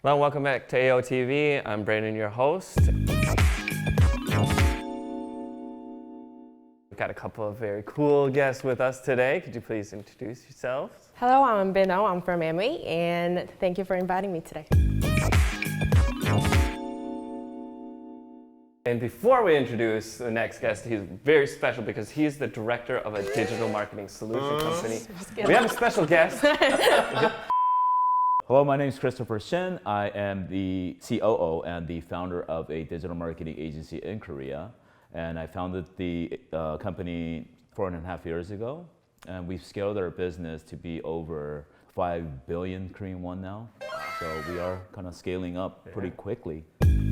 Well, welcome back to AOTV. I'm Brandon, your host. We've got a couple of very cool guests with us today. Could you please introduce yourselves? Hello, I'm Bino. I'm from Emily, and thank you for inviting me today. And before we introduce the next guest, he's very special because he's the director of a digital marketing solution company. We have a special guest. Hello, my name is Christopher Shin. I am the COO and the founder of a digital marketing agency in Korea. And I founded the company 4.5 years ago. And we've scaled our business to be over 5 billion Korean won now. So we are kind of scaling up pretty quickly. You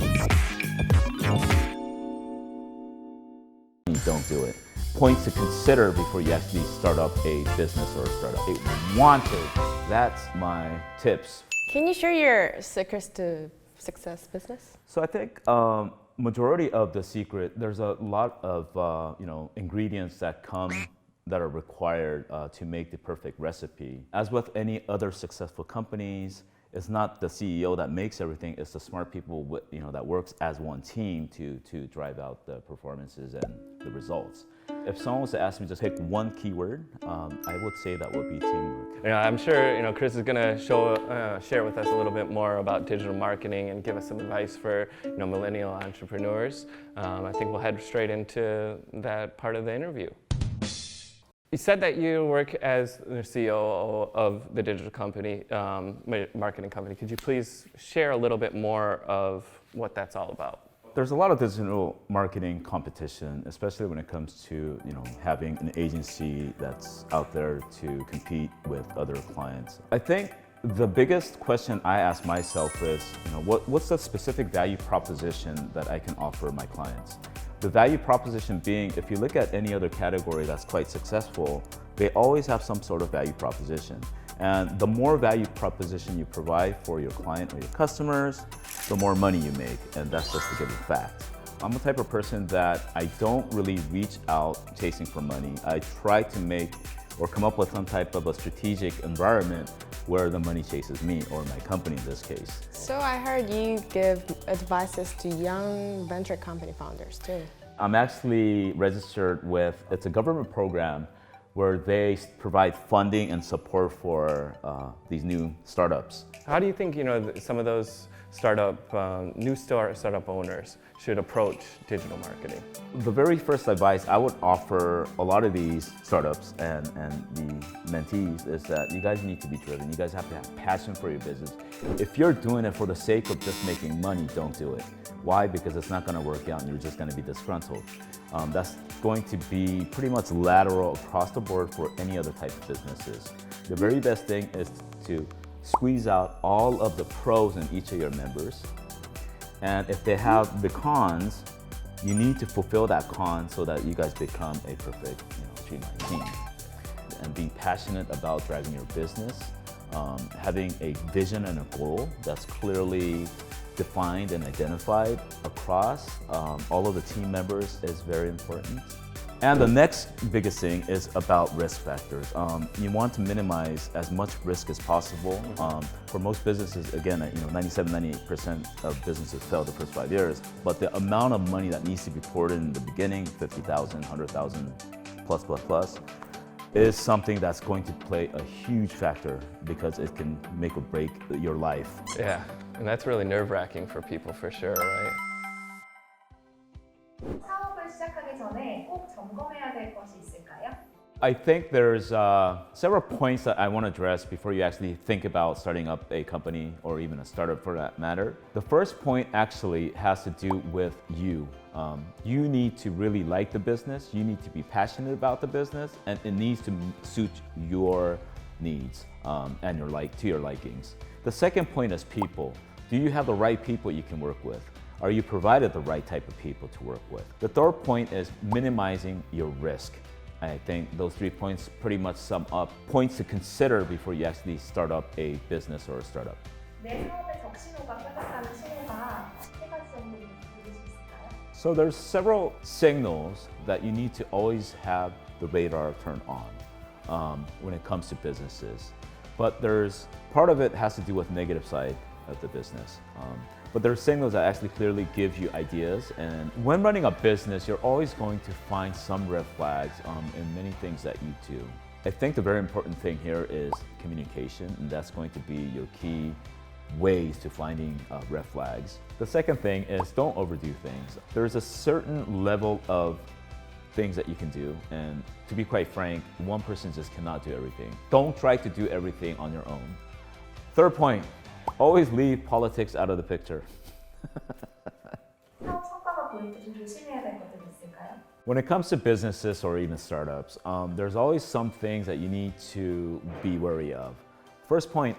don't do it. Points to consider before you actually start up a business or a startup. A wanted. That's my tips. Can you share your secrets to success business? So I think majority of the secret, there's a lot of ingredients that are required to make the perfect recipe. As with any other successful companies, it's not the CEO that makes everything, it's the smart people that works as one team to drive out the performances and the results. If someone was to ask me to just pick one keyword, I would say that would be teamwork. Yeah, I'm sure Chris is going to share with us a little bit more about digital marketing and give us some advice for millennial entrepreneurs. I think we'll head straight into that part of the interview. You said that you work as the CEO of the digital company, marketing company. Could you please share a little bit more of what that's all about? There's a lot of digital marketing competition, especially when it comes to having an agency that's out there to compete with other clients. I think the biggest question I ask myself is, what's the specific value proposition that I can offer my clients? The value proposition being, if you look at any other category that's quite successful, they always have some sort of value proposition. And the more value proposition you provide for your client or your customers, the more money you make, and that's just a given fact. I'm the type of person that I don't really reach out chasing for money. I try to make or come up with some type of a strategic environment where the money chases me, or my company in this case. So I heard you give advices to young venture company founders too. I'm actually registered with, it's a government program where they provide funding and support for these new startups. How do you think some of those new startup owners should approach digital marketing? The very first advice I would offer a lot of these startups and the mentees is that you guys need to be driven. You guys have to have passion for your business. If you're doing it for the sake of just making money, don't do it. Why? Because it's not going to work out and you're just going to be disgruntled. That's going to be pretty much lateral across the board for any other type of businesses. The very best thing is to squeeze out all of the pros in each of your members. And if they have the cons, you need to fulfill that con so that you guys become a perfect streamlined team. And being passionate about driving your business, having a vision and a goal that's clearly defined and identified across all of the team members is very important. And the next biggest thing is about risk factors. You want to minimize as much risk as possible. For most businesses, again, 97-98% of businesses fail the first 5 years. But the amount of money that needs to be poured in the beginning, 50,000, 100,000 plus, is something that's going to play a huge factor because it can make or break your life. Yeah, and that's really nerve-wracking for people for sure, right? 사업을 시작하기 전에 꼭 점검해야 될 것이 있을까요? I think there's several points that I want to address before you actually think about starting up a company or even a startup for that matter. The first point actually has to do with you. You need to really like the business, you need to be passionate about the business, and it needs to suit your needs and your likings. The second point is people. Do you have the right people you can work with? Are you provided the right type of people to work with? The third point is minimizing your risk. I think those 3 points pretty much sum up points to consider before you actually start up a business or a startup. 내 사업의 적신호가 뾰족하는 신호가 3가지 정도 보실 수 있을까요? So there's several signals that you need to always have the radar turned on when it comes to businesses. But there's part of it has to do with negative side of the business. But there are signals that actually clearly give you ideas. And when running a business, you're always going to find some red flags in many things that you do. I think the very important thing here is communication, and that's going to be your key ways to finding red flags. The second thing is don't overdo things. There's a certain level of things that you can do, and to be quite frank, one person just cannot do everything. Don't try to do everything on your own. Third point, always leave politics out of the picture. 사업 성과가 보일 때 좀 조심해야 될 것들이 있을까요? When it comes to businesses or even startups, there's always some things that you need to be wary of. First point,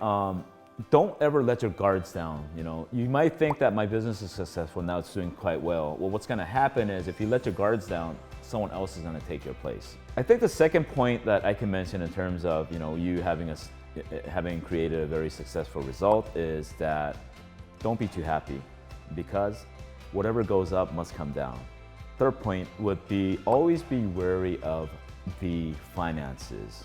don't ever let your guards down. You know, you might think that my business is successful, now it's doing quite well. Well, what's gonna happen is if you let your guards down, someone else is gonna take your place. I think the second point that I can mention in terms of, you know, you having created a very successful result is that don't be too happy, because whatever goes up must come down. Third point would be always be wary of the finances.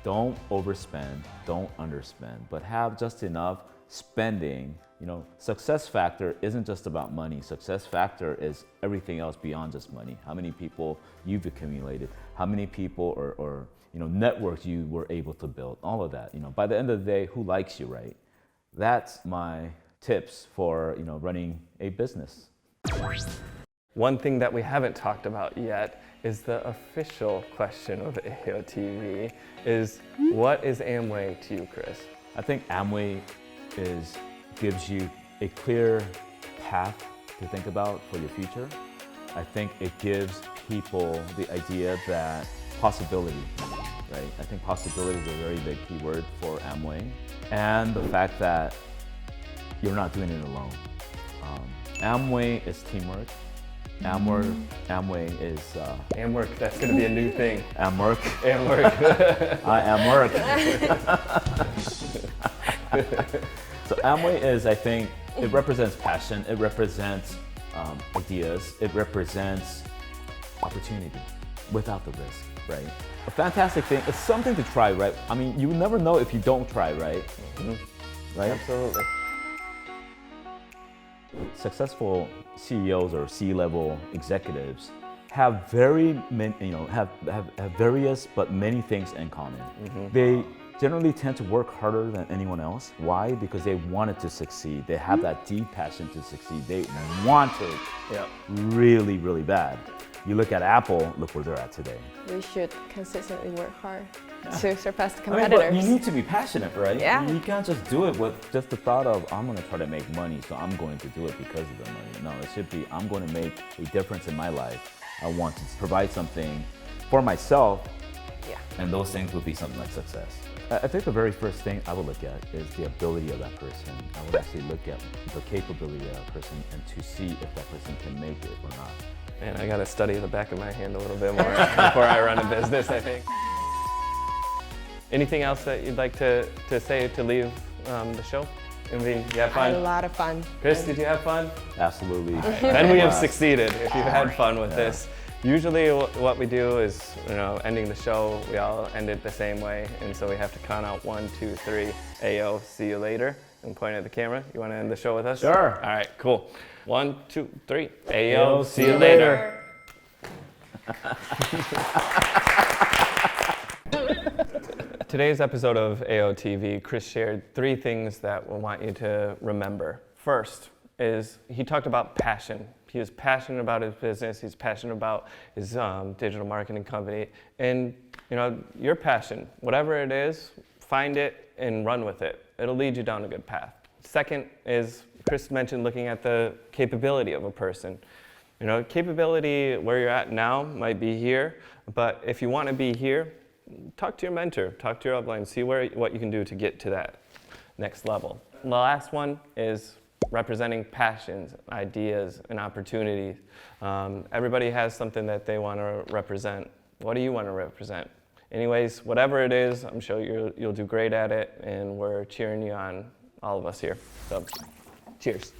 Don't overspend, don't underspend, but have just enough spending. You know, success factor isn't just about money. Success factor is everything else beyond just money. How many people you've accumulated, how many people or you know, networks you were able to build, all of that. You know, by the end of the day, who likes you, right? That's my tips for, you know, running a business. One thing that we haven't talked about yet is the official question of AOTV is, what is Amway to you, Chris? I think Amway gives you a clear path to think about for your future. I think it gives people the idea that possibility, right? I think possibility is a very big keyword for Amway. And the fact that you're not doing it alone. Amway is teamwork. Amway is... Amwork, that's gonna be a new thing. Amwork. Amwork. I am work. So Amway is, I think, it represents passion, it represents ideas, it represents opportunity without the risk, right? A fantastic thing, it's something to try, right? I mean, you never know if you don't try, right? Mm-hmm. Right? Absolutely. Successful CEOs or C-level executives have very many, you know, have various but many things in common. Mm-hmm. They generally tend to work harder than anyone else. Why? Because they wanted to succeed. They have that deep passion to succeed. They want it really, really bad. You look at Apple, look where they're at today. We should consistently work hard to surpass the I mean, competitors. but you need to be passionate, right? Yeah. You can't just do it with just the thought of, I'm gonna try to make money, so I'm going to do it because of the money. No, it should be, I'm going to make a difference in my life. I want to provide something for myself, and those things would be something like success. I think the very first thing I would look at is the ability of that person. I would actually look at the capability of that person and to see if that person can make it or not. Man, I gotta study the back of my hand a little bit more before I run a business, I think. Anything else that you'd like to say to leave the show? Envy, you have I had a fun? lot of fun. Chris, did you have fun? Absolutely. Then we have succeeded if you've had fun with this. Usually what we do is, you know, ending the show, we all end it the same way, and so we have to count out 1, 2, 3, Ayo, see you later, and point at the camera. You want to end the show with us? Sure. All right, cool. 1, 2, 3, Ayo, see you later. Today's episode of AOTV, Chris shared 3 things that we want you to remember. First is he talked about passion. He is passionate about his business. He's passionate about his digital marketing company. And you know, your passion, whatever it is, find it and run with it. It'll lead you down a good path. Second is Chris mentioned looking at the capability of a person. You know, capability where you're at now might be here, but if you want to be here, talk to your mentor, talk to your upline, see what you can do to get to that next level. And the last one is representing passions, ideas, and opportunities. Everybody has something that they want to represent. What do you want to represent? Anyways, whatever it is, I'm sure you'll do great at it, and we're cheering you on, all of us here. So, cheers.